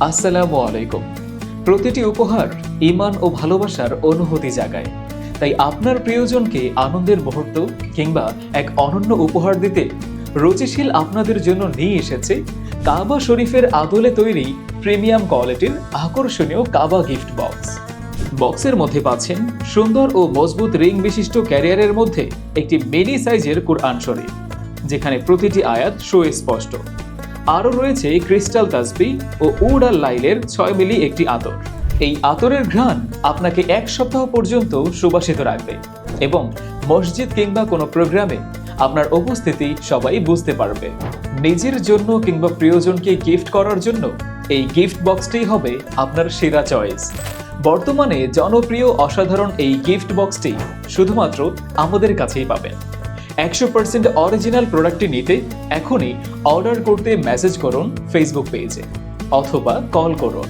আসসালামু আলাইকুম। প্রতিটি উপহার ঈমান ও ভালোবাসার অনুভূতি জাগায়। তাই আপনার প্রিয়জনকে আনন্দের মুহূর্ত কিংবা এক অনন্য উপহার দিতে রুচিশীল আপনাদের জন্য নিয়ে এসেছে কাবা শরীফের আদলে তৈরি প্রিমিয়াম কোয়ালিটির আকর্ষণীয় কাবা গিফট বক্স। বক্সের মধ্যে পাচ্ছেন সুন্দর ও মজবুত রিং বিশিষ্ট ক্যারিয়ারের মধ্যে একটি মিনি সাইজের কুরআন শরীফ, যেখানে প্রতিটি আয়াত সুস্পষ্ট। আরও রয়েছে ক্রিস্টাল তাসবিহ ও উড আর লাইলের 6 মিলি একটি আতর। এই আতরের ঘ্রাণ আপনাকে 1 সপ্তাহ পর্যন্ত সুবাসিত রাখবে এবং মসজিদ কিংবা কোনো প্রোগ্রামে আপনার উপস্থিতি সবাই বুঝতে পারবে। নিজের জন্য কিংবা প্রিয়জনকে গিফট করার জন্য এই গিফট বক্সটি হবে আপনার সেরা চয়েস। বর্তমানে জনপ্রিয় অসাধারণ এই গিফট বক্সটি শুধুমাত্র আমাদের কাছেই পাবেন। 100% অরিজিনাল প্রোডাক্টটি নিতে এখনই অর্ডার করতে মেসেজ করুন ফেসবুক পেজে অথবা কল করুন